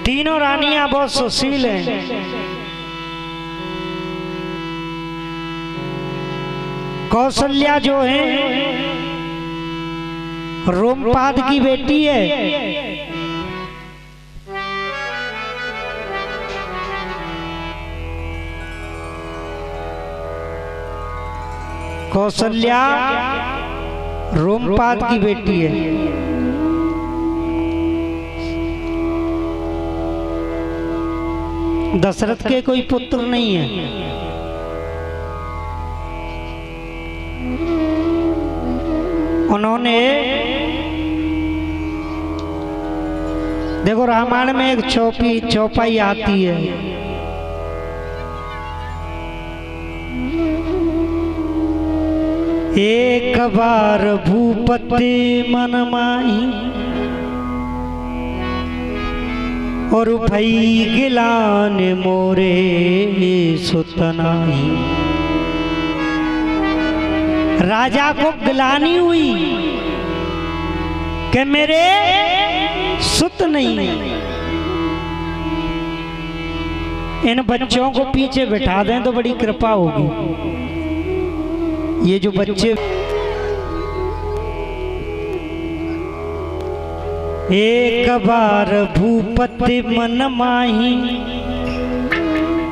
तीनों रानियां बहुत सुशील हैं। कौशल्या जो है रोमपाद की बेटी है। कौशल्या रोमपाद की बेटी है। दशरथ के कोई पुत्र नहीं है। उन्होंने देखो रामायण में एक चौपाई आती है, एक बार भूपति मन माही और भई गिलान मोरे सुतनाही। राजा को गिलानी हुई कि मेरे सुत नहीं। इन बच्चों को पीछे बिठा दें तो बड़ी कृपा होगी। ये जो बच्चे एक बार भूपति मन माही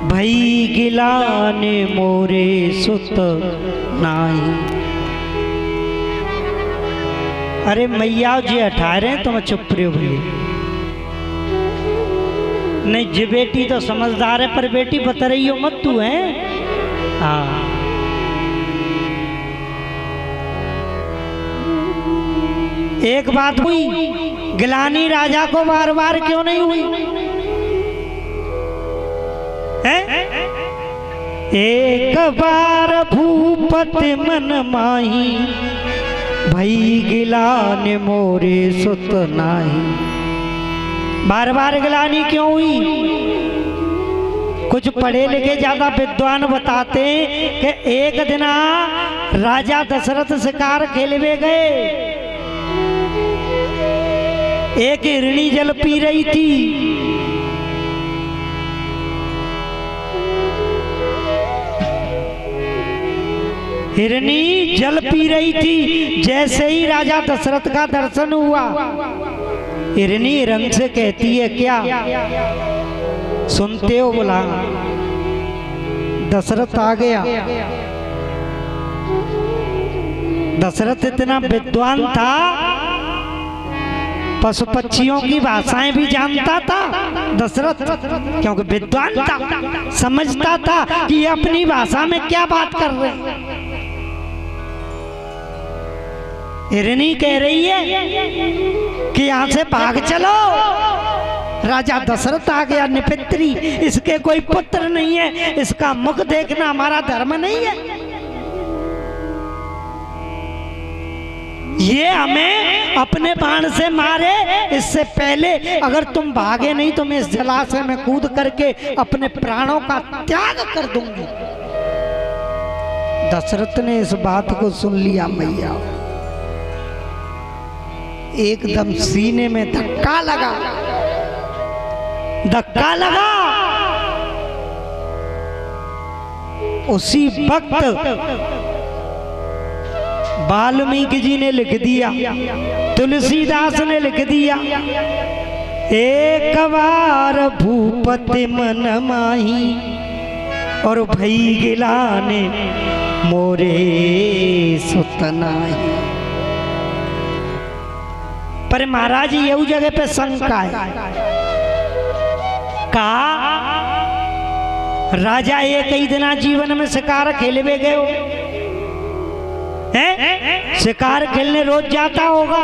भई गिलाने मोरे सुत नाही। अरे मैया जी 18 तुम चुप रहे हो भैया। नहीं जी बेटी तो समझदार है, पर बेटी बता रही हो मत तू है। हाँ एक बात हुई, गिलानी राजा को बार बार क्यों नहीं हुई है? एक बार भूपति मन माही भई गिलाने मोरे सुत नाही। बार बार गिलानी क्यों हुई? कुछ पढ़े लिखे ज्यादा विद्वान बताते कि एक दिन राजा दशरथ शिकार खेलवे गए। एक हिरणी जल पी रही थी। हिरणी जल पी रही थी। जैसे ही राजा दशरथ का दर्शन हुआ, हिरणी रंग से कहती है क्या सुनते हो? बोला दशरथ आ गया। दशरथ इतना विद्वान था, पशु पक्षियों की भाषाएं भी जानता था दशरथ, क्योंकि विद्वान था, समझता था कि ये अपनी भाषा में क्या बात कर रहे हैं। हिरणी कह रही है कि यहां से भाग चलो, राजा दशरथ आ गया निपित्री, इसके कोई पुत्र नहीं है, इसका मुख देखना हमारा धर्म नहीं है। ये हमें अपने बाण से मारे, इससे पहले अगर तुम भागे नहीं तो मैं इस जलाशय में कूद करके अपने प्राणों का त्याग कर दूंगी। दशरथ ने इस बात को सुन लिया। मैया एकदम सीने में धक्का लगा। उसी वक्त वाल्मीकि जी ने लिख दिया, तुलसीदास ने लिख दिया, एक बार भूपति मन माही और भई गिलाने मोरे सुत नाही। पर महाराज जी यही जगह पे शंका है। कहा राजा एक ही दिन जीवन में शिकार खेलवे गए हो है? शिकार खेलने रोज जाता होगा,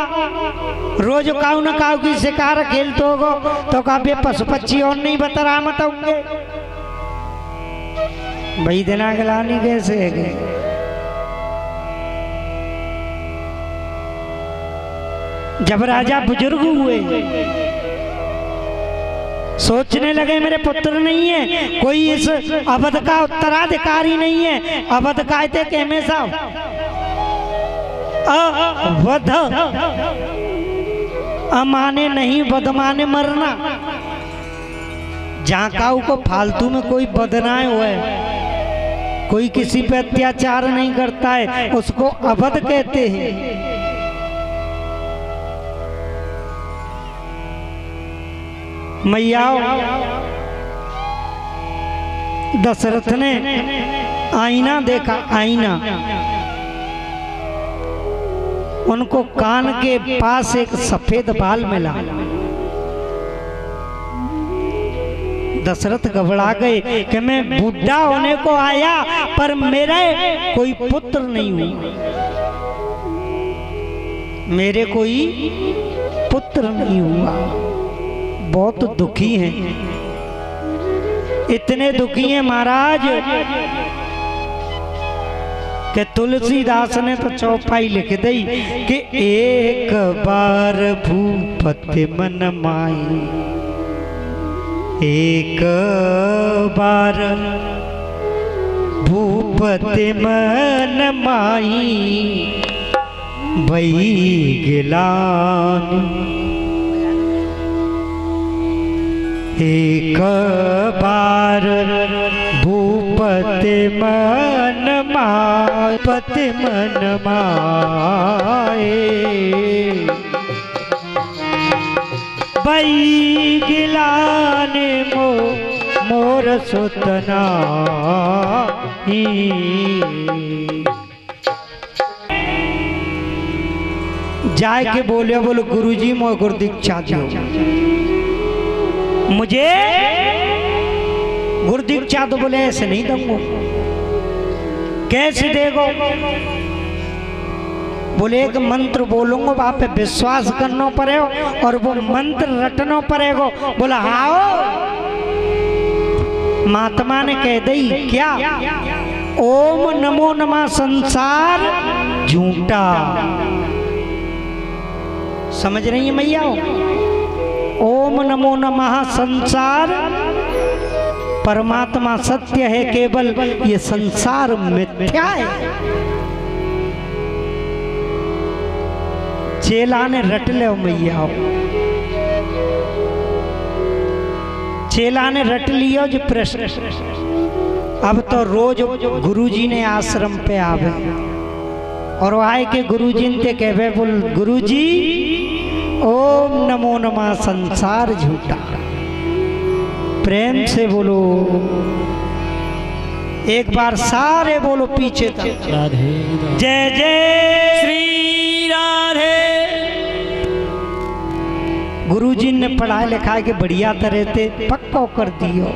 रोज काऊ न काऊ की शिकार खेलते होगा, तो काफी पशु पक्षी और नहीं बतरामत होंगे। भाई दिना गिलानी कैसे है गए? जब राजा बुजुर्ग हुए, सोचने लगे मेरे पुत्र नहीं है, कोई इस अवध का उत्तराधिकारी नहीं है। अवध कहते कि हमेशा वध अमाने नहीं, वध माने मरना। जहाँ काऊ को फालतू में कोई बदनाम हुए, कोई किसी पे अत्याचार नहीं करता है, उसको अबध कहते हैं। मैया दशरथ ने आईना देखा, आईना, उनको कान के पास एक सफेद बाल मिला। दशरथ घबरा गए कि मैं बूढ़ा होने को आया पर मेरे कोई पुत्र नहीं हुआ, मेरे कोई पुत्र नहीं हुआ। बहुत दुखी हैं, इतने दुखी हैं महाराज कि तुलसीदास ने तो चौपाई लिख दी कि एक बार भूपति मन माई, एक बार भूपति मन माई, भई गिलान। एक बार भूपति मन माय, पति मन माए, भई गिलान मोर सुतना। जाए के बोले, बोलो गुरुजी मोर गुरु दीक्षा दो, मुझे गुरु दीक्षा। तो बोले ऐसे नहीं दूंगा। कैसे देगो? बोले एक मंत्र बोलूंगा, आप पे विश्वास करना पड़ेगा और वो मंत्र रटना पड़ेगा। बोला हाँ। महात्मा ने कह दी क्या? ओम नमो नमः संसार झूठा। समझ रही है मैया? ओम नमो नमः संसार, परमात्मा सत्य है केवल, ये संसार मिथ्या है। चेला ने रट ले मैया, चेला ने रट लियो जो प्रश्न। अब तो रोज गुरुजी ने आश्रम पे आवे और आए के गुरुजी ने कहे, बोल गुरुजी ओम नमो नमः संसार झूठा। प्रेम से बोलो, एक बार सारे बोलो पीछे तक। राधे जय जय श्री राधे। गुरुजी ने पढ़ाई लिखाई के बढ़िया तरह से पक्का कर दियो।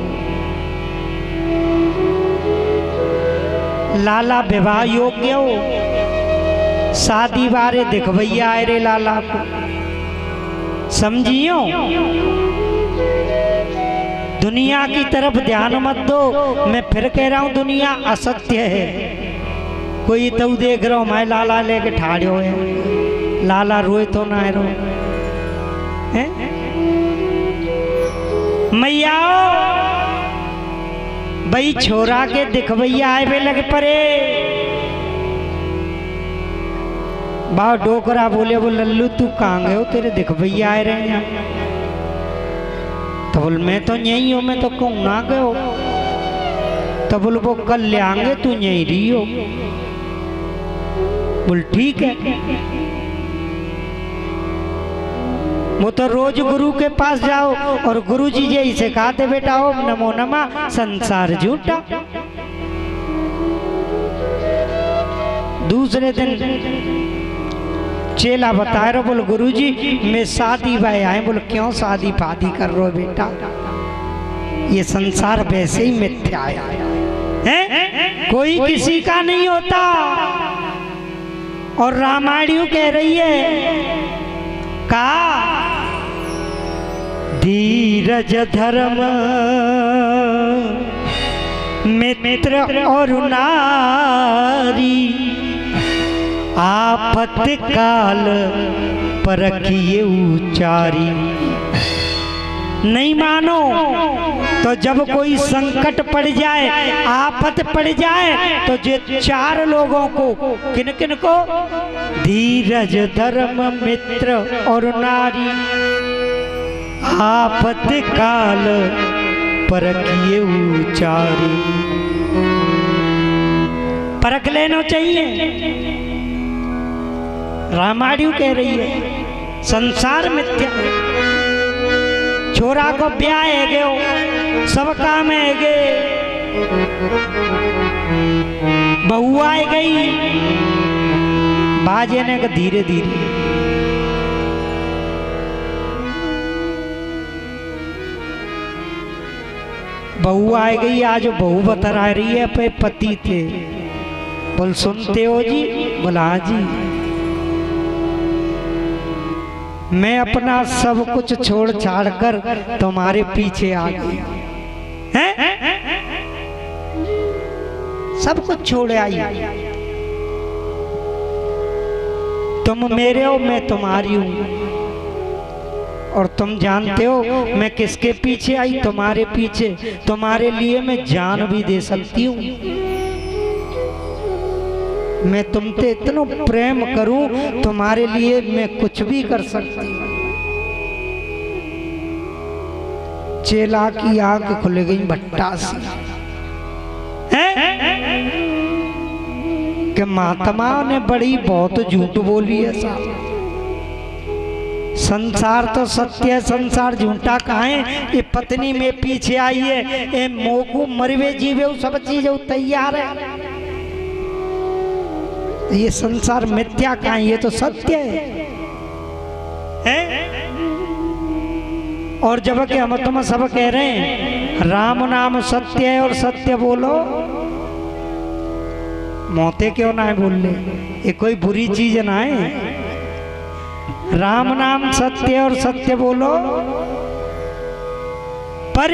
लाला विवाह योग्य हो, शादी बारे दिखवैया आए रे लाला को, समझियो? दुनिया की तरफ ध्यान मत दो। मैं फिर कह रहा हूं दुनिया असत्य है। कोई तो देख रहा हूं मैं लाला लेके ठाड़ो है, लाला रोए तो ना रो है। मैया भाई छोरा के दिखवैया आए वे लगे परे। बाव डोकरा बोले, वो लल्लू तू कहाँ गए हो, तेरे दिखवैया आए रहे हैं। तो बोल मैं तो यही हूँ, मैं तो कहूँ ना गए हो। तो बोल वो कल ले आएंगे, तू यही रही हो। बोल ठीक है। वो तो रोज गुरु के पास जाओ और गुरु जी यही सिखाते बेटा ओम नमो नमः संसार झूठा। दूसरे दिन चेला बता रहे, बोल गुरुजी मैं शादी भाई आए। बोल क्यों शादी फादी कर रहे हो बेटा, ये संसार वैसे ही मिथ्या है, कोई किसी का नहीं होता। और रामायण कह रही है का धीरज धर्म मित्र और नारी, आफत काल परखिए उचारी। नहीं मानो तो जब कोई संकट पड़ जाए, आफत पड़ जाए, तो जो चार लोगों को, किन किन को? धीरज धर्म मित्र और नारी, आफत काल परखिए उचारे। परख लेना चाहिए। रामायण कह रही है संसार मिथ्या। छोरा को ब्याह है गयो, सब काम है गए, बहू आए गई, बाजे ने धीरे धीरे बहू आए गई। आज बहू बता रही है पे पति थे। बोल सुनते हो जी? बोला हाँ जी। मैं अपना सब कुछ छोड़ छाड़ कर तुम्हारे पीछे आ गई हैं? सब कुछ छोड़ आई। तुम मेरे हो, मैं तुम्हारी हूं। और तुम जानते हो मैं किसके पीछे आई? तुम्हारे पीछे। तुम्हारे लिए मैं जान भी दे सकती हूँ। मैं तुमसे इतना प्रेम करूं, तुम्हारे लिए मैं कुछ भी कर सकती हूँ। चेला की आंख खुल गई भट्टा सी कि महात्मा ने बड़ी बहुत झूठ बोली है साहब। संसार तो सत्य है, संसार झूठा कहाँ है? ये पत्नी में पीछे आई है, ये मोकू मरवे जीवे सब चीज तैयार है। ये संसार मिथ्या कहाँ है? ये तो सत्य है? और जब कि हम तुम सब कह रहे हैं राम नाम सत्य है और सत्य बोलो, मोते क्यों ना है बोल ले? ये कोई बुरी चीज ना है। राम नाम सत्य और सत्य बोलो पर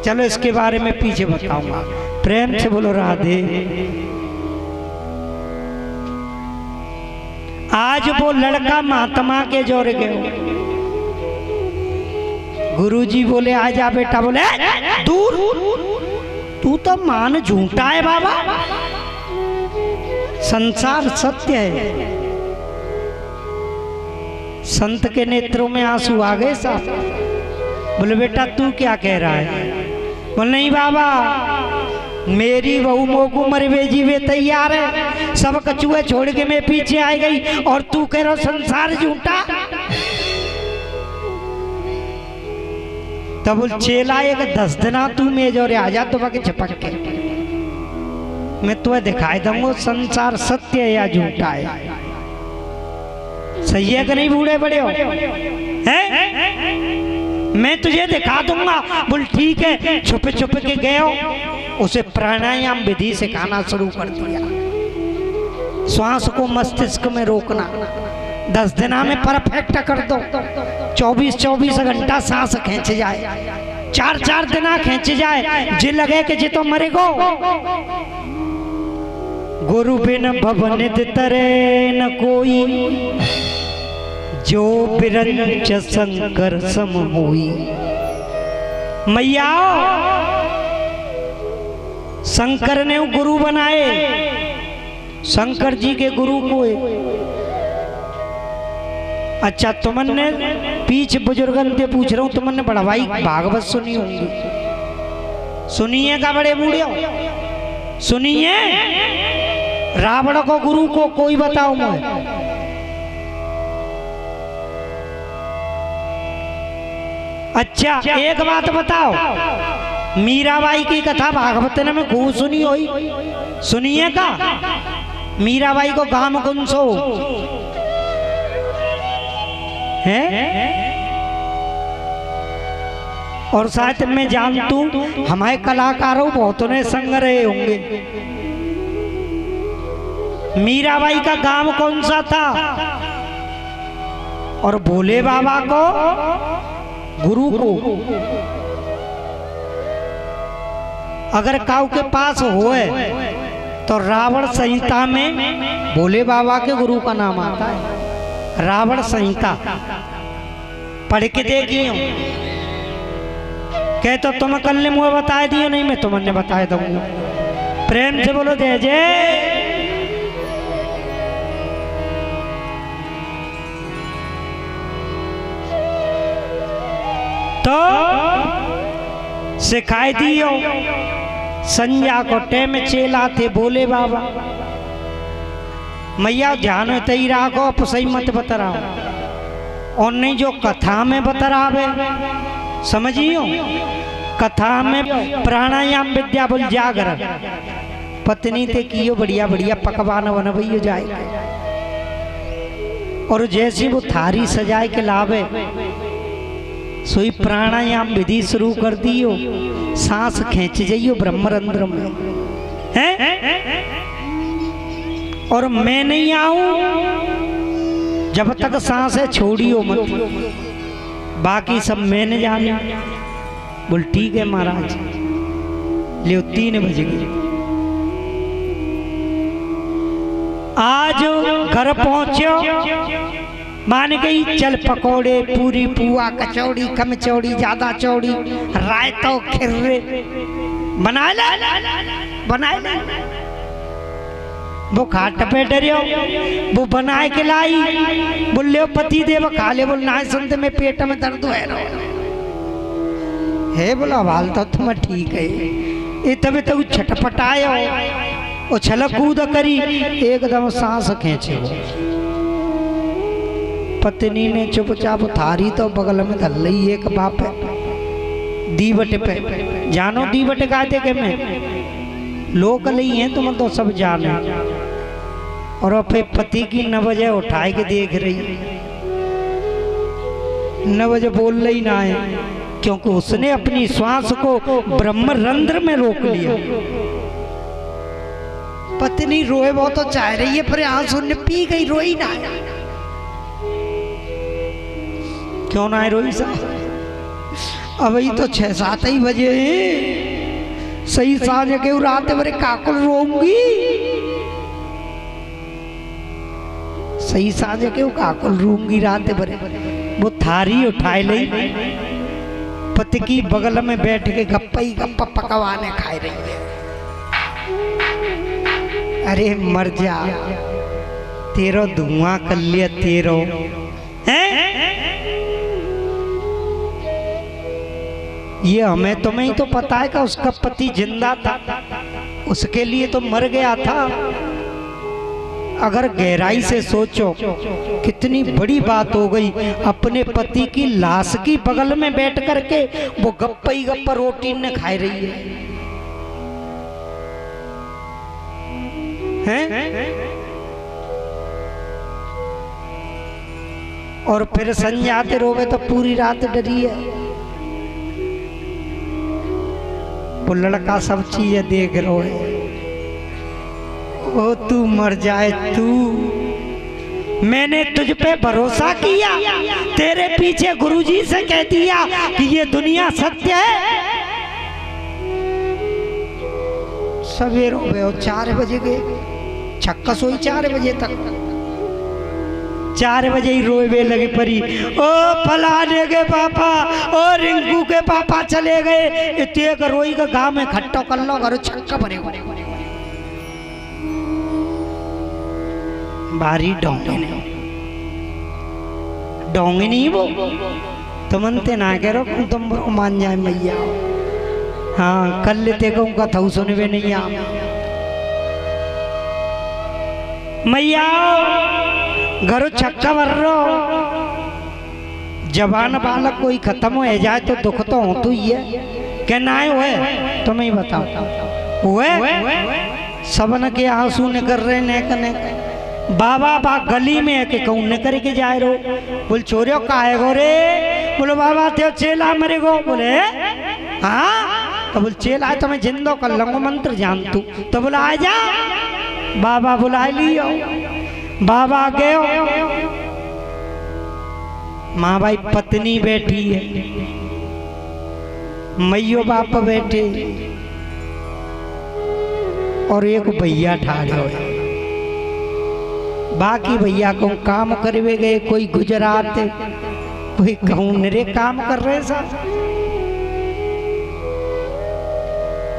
चलो इसके बारे में पीछे बताऊंगा। प्रेम से बोलो राधे। आज वो लड़का महात्मा के जोर गए। गुरुजी बोले आ जा बेटा। बोले दूर, तू तो मान झूठा है बाबा, संसार सत्य है। संत के नेत्रों में आंसू आ गए साहब। बोले बेटा तू क्या कह रहा है? बोले नहीं बाबा, मेरी बहू मोकू मरवे जीवे तैयार है, सब कछुए छोड़ के मैं पीछे आ गई और तू कह रहा संसार झूठा। तब चेला एक 10 दिना तू मेजोरे आ जा तो बाकी छपक के मैं तुम्हें दिखाई दूंगा संसार सत्य है या झूठा है। सही है कि नहीं बूढ़े बड़े हो? हैं? मैं तुझे दिखा दूंगा। बोल ठीक है। छुप छुप के गए हो, उसे प्राणायाम विधि सिखाना शुरू कर दिया। श्वास को मस्तिष्क में रोकना 10 दिना में परफेक्ट कर दो। 24-24 घंटा सांस खींच जाए, 4-4 दिना खींच जाए, जे लगे कि जे तो मरे गो। गुरु बिन भवन तरे न कोई, जो बिरंच शंकर सम होई। मैया शंकर ने गुरु बनाए, शंकर जी के गुरु को। अच्छा तुमने पीछे बुजुर्गन से पूछ रहा हूं, तुमने बड़ा भाई भागवत सुनी होंगी, सुनिए का बड़े बूढ़े सुनिए। रावण को गुरु को कोई बताओ मैं। अच्छा एक बात बताओ, मीराबाई की कथा भागवत में खूब सुनी हुई, सुनिए का? मीराबाई को गाम कौन सो है? और शायद मैं जानतू हमारे कलाकारों बहुतों ने संग रहे होंगे। मीराबाई का गांव कौन सा था? और भोले बाबा को गुरु को अगर काऊ के पास होए तो रावण संहिता में भोले बाबा के गुरु का नाम आता है। रावण संहिता पढ़ के देखिए। कह तो तुम कल ने मुझे बताए दियो, नहीं मैं तुमने बताए दूंगा। प्रेम से बोलो जय जय। तो सिखाई दियो। संध्या को टेम चेला थे बोले बाबा मैया ध्यान तई राखो, आप सही मत बतराओ। और नहीं जो कथा में बतरावे समझियो, कथा में प्राणायाम विद्या बोल जागरण पत्नी ते कियो बढ़िया बढ़िया पकवान बनबइयो जाए। और जैसी वो थारी सजाए के लावे सोई प्राणायाम विधि शुरू कर दियो, सांस खींच जाइयो ब्रह्मरंध्र में हैं। और मैं नहीं आऊं जब तक सांस है छोड़ियो मत, बाकी सब मैंने जाने। बोल ठीक है महाराज। ले 3 बज गए। आज घर पहुंचो, मान गई चल पकोड़े पूरी पुआ कचौड़ी कम चौड़ी ज्यादा चौड़ी रायतो खिर्रे बना ले बना ले। वो खाट पे डरियो, वो बनाए के लाई। बोले पति देव खा ले। बोल ना सुनते में पेट में दर्द है। बोला हाल तो तुम ठीक है। ये तब तो छटपटाए और छलक कूद करी, एकदम सांस खींचे। पत्नी ने चुपचाप थारी तो बगल में धल ली। एक बाप दीवट पे जानो, दीवट गाते के में लोग ही हैं तुम तो सब जाने। और अपने पति की 9 बजे उठाए के देख रही, 9 बजे बोल रही ना है, क्योंकि उसने अपनी श्वास को ब्रह्मरंध्र में रोक लिया। पत्नी रोए वो तो चाह रही है, पर आंसू ने पी गई, रोई ना। क्यों ना रोई साहब? अब तो 6-7 ही बजे सही सांझ के रात भरे काकुल रोऊंगी। सही सांझ के काकुल रोऊंगी रात भरे। वो थारी उठाए ली, पति की बगल में बैठ के गप्पा ही गप्पा पकवाने खाए रही है। अरे मर जा, तेरो धुआं कर लिया तेरो हैं? ये हमें तुम्हें ही तो पता है कि उसका पति जिंदा था, उसके लिए तो मर गया था। अगर गहराई से सोचो कितनी बड़ी बात हो गई। अपने पति की लाश की बगल में बैठ करके वो गप्पा ही गप्पा रोटी ने खाई रही है। और फिर संध्या आते रोवे तो पूरी रात डरी है। वो लड़का सब चीजें देख रो है। ओ तू मर जाए तू, मैंने तुझ पे भरोसा किया, तेरे पीछे गुरुजी से कह दिया कि ये दुनिया सत्य है। सवेर हो गए, 4 बजे गए, छक्का सोई 4 बजे तक। 4 बजे ही रोए लगे परी। ओ फलाने के पापा, ओ रिंकू के पापा चले गए। इतने रोई का गाँव में खट्टो कर लो, घर छक्का भरे बारी डोंगे नहीं वो तुम अंते ना करो, तुम मान जाए मैया। हाँ कल लेते कहूँगा था सुनवे नहीं आ मैया घरों छक्का भर रो। जवान बालक कोई खत्म हो जाए तो दुख तो हो तो ही है। कहना है हुए तुम्हें ही बताओ हुए सबन के आंसू निकल रहे ने बाबा बा गली में है कि कहूँ न करके जाए रो। बोल चोरियो काहे गो रे? बोलो बाबा ते चेला मरे गो। बोले हाँ? तो बोल चेला तो मैं जिंदो कर लूंगा, मंत्र जान तू। तो बोला आ जा। बाबा बुला लियो। बाबा गए, माँ भाई पत्नी बैठी है, मैयो बाप बैठे और एक भैया ठाड़े हुए। बाकी भैया को काम करवे गए, कोई गुजरात कोई कहूँ नरे काम कर रहे सा।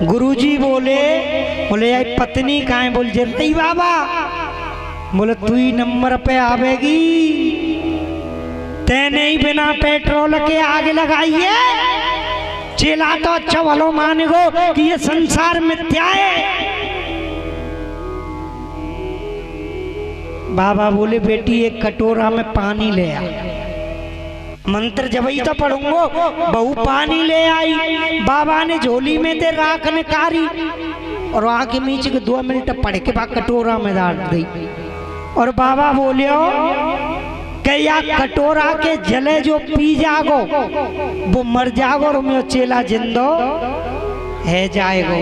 गुरुजी बोले यार पत्नी कहाँ है? बोल जल्दी बाबा। बोले तू ही नंबर पे आवेगी, तेने ही बिना पेट्रोल के आग लगाई है, चेला तो अच्छा भलो मानेगो कि ये संसार मिथ्या है। बाबा बोले बेटी एक कटोरा में पानी ले आ। मंत्र जब ही तो पढ़ूंगो, बहू पानी ले आई। बाबा ने झोली में ते राख निकारी और आके नीचे के 2 मिनट पढ़ के बाद कटोरा में डाल दी। और बाबा बोलियो कि या कटोरा के जले जो पी जागो वो मर जागो और मैं चेला जिंदो है जाएगो।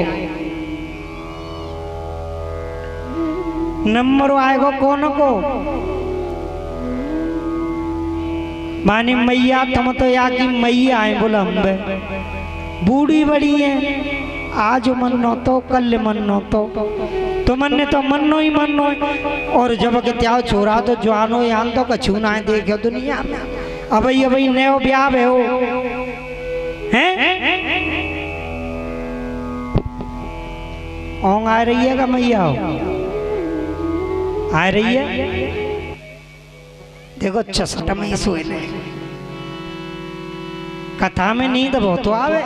नंबर आएगो कौन को? मानी मैया तुम तो या की मैया है। बोला अम्बे बूढ़ी बड़ी है, आज मनो तो कल मनो तो मन तो मनो ही मनो। और जब के त्याव छोरा तो जवानो यान तो कछू ना देखो दुनिया में। अबई नयो ब्याह हो हैं ओंग आ रही है का मैया आ रही है। देखो चसट में सोए ले कथा में नींद बहुत आवे।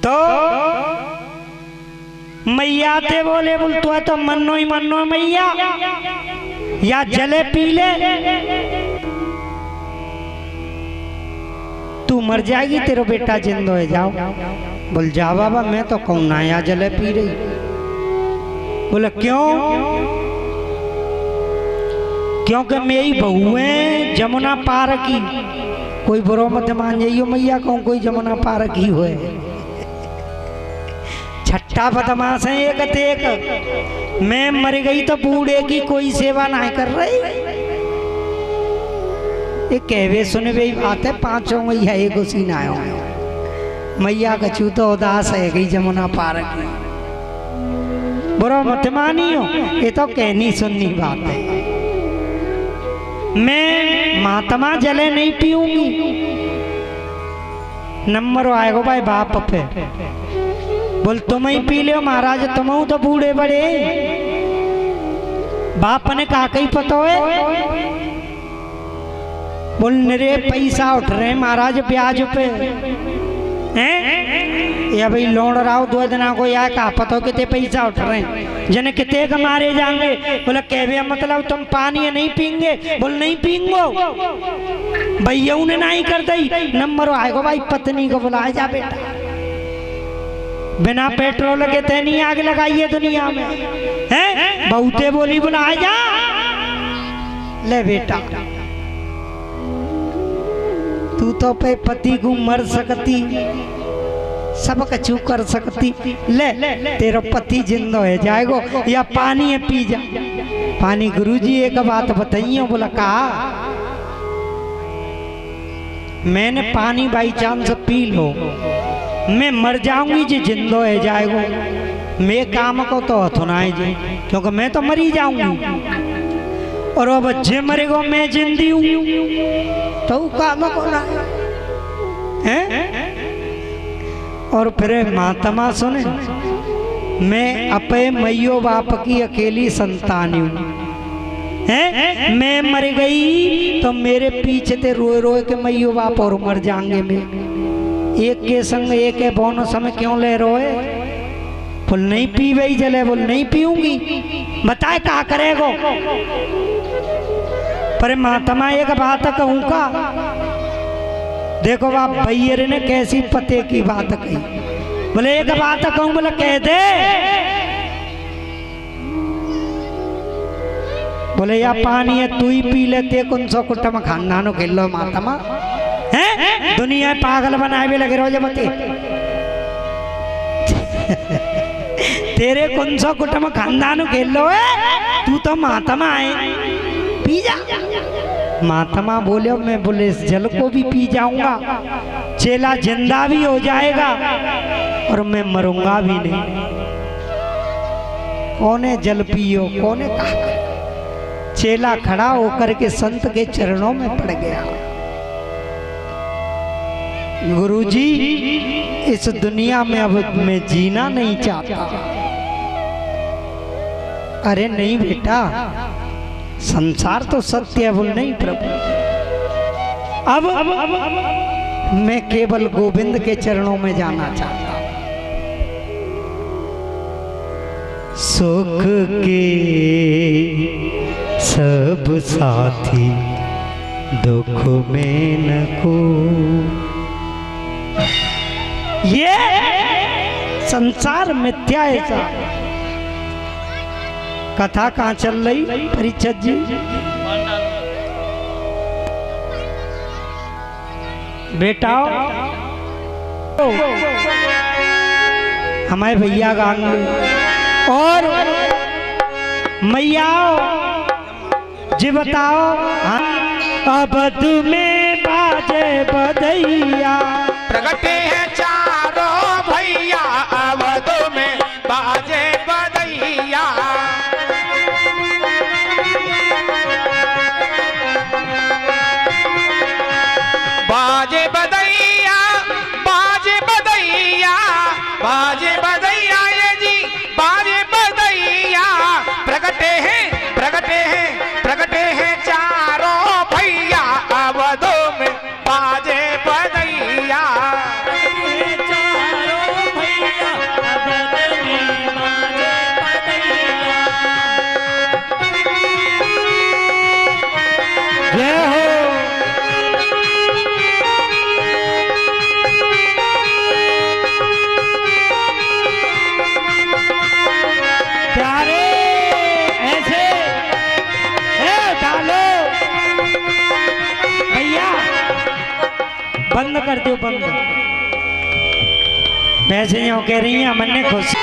तो मैया थे बोले बोल तू तो मनो ही मनो मैया या जले पी ले तू मर जाएगी तेरा बेटा जिंदो है। जाओ बोल जा बाबा मैं तो कहूँ ना या जले पी रही। बोले क्यों? क्योंकि मेरी बहू है जमुना पार की। कोई बुरो मत मान जाइयो मैया कहूँ कोई जमुना पार की हुए। छठा बदमाश है एक मैं मर गई तो बूढ़े की कोई सेवा नहीं कर रही। ये कहवे सुने वे बात है। 5 मैया एक उसी ना आयो मैया कछू तो उदास है गई जमुना पार की। बुरा मत मानियो ये तो कहनी सुननी बात है। मैं महात्मा जले नहीं पीऊंगी। नंबर आएगो भाई बाप पे बोल तुम ही पी लो महाराज तुम तो बूढ़े बड़े। बाप ने कहा कहीं पता है बोल निरे पैसा उठ रहे महाराज ब्याज पे हैं या भाई लोन राव 2 दिन को या कहा पता कितने पैसा उठ रहे हैं जने कितने का मारे जाएंगे। बोला कहवे मतलब तुम पानी नहीं पीएंगे? बोल नहीं पीएंगो भैया ने नहीं कर दी। नंबर आएगो भाई पत्नी को बुलाया जा बेटा बिना पेट्रोल के ते नहीं आग लगाइए दुनिया में हैं। बहुते बोली बुलाया जा ले बेटा तू तो पे पति को मर सकती सब कछु कर सकती। ले तेरा पति जिंदा है जाएगो या पानी है पी जा। पानी गुरुजी एक बात बताइए। बोला कहा मैंने पानी बाई चांस पी लो मैं मर जाऊंगी जी जिंदो है जाएगो। मैं काम को तो हथुनाए जी क्योंकि मैं तो मरी जाऊंगी और अब बच्चे मरेगो मैं जिंदी हूँ तो काम को ना है। और फिर महात्मा सुने मैं अपे मैयो बाप की अकेली संतान हूँ हैं। मैं मर गई तो मेरे पीछे ते रोए रोए के मैयो बाप और मर जाएंगे। मैं एक के संग एक है बोनस में क्यों ले रोए? बोल नहीं पी वही जले। बोल नहीं पीऊंगी बताए क्या करेगो? पर महात्मा एक बात कहूँ का देखो बाप भैया ने कैसी पते की बात कही। बोले एक बात कहूँ? बोले कह दे। बोले या पानी है तू ही पी लेते कौन सौ कुटुंब खानदानों खेलो महात्मा हैं दुनिया पागल बनाए भी लगे रोजे बते तेरे कौन सौ कुटुंब खानदानों खेलो है तू तो महात्मा है पी जा। महात्मा बोले मैं बोले इस जल को भी पी जाऊंगा चेला जिंदा भी हो जाएगा और मैं मरूंगा भी नहीं। कौने जल पियो कौने कहा? चेला खड़ा होकर के संत के चरणों में पड़ गया। गुरुजी इस दुनिया में अब मैं जीना नहीं चाहता। अरे नहीं बेटा संसार तो सत्य है बोल नहीं प्रभु। अब मैं केवल गोविंद के चरणों में जाना चाहता हूं। सुख के सब साथी दुख में न को, ये संसार मिथ्या है। कथा कहाँ चल रही परीक्षित जी? बेटा हमारे भैया गांगे और मैया जी बताओ। अब तुम्हें बाजे बधैया प्रगटे हैं चारों भैया, अब तुम्हें बाजे बधैया। बाजे बधैया, बाजे बधैया, बाजे बधैया ये जी, बाजे बधैया। प्रगटे हैं, प्रगटे हैं, प्रगटे हैं चारों भैया, अब तुम्हें बाजे बधैया। जय हो। प्यारे ऐसे डालो भैया, बंद कर दो बंद। वैसे यूं कह रही हैं मन खुश।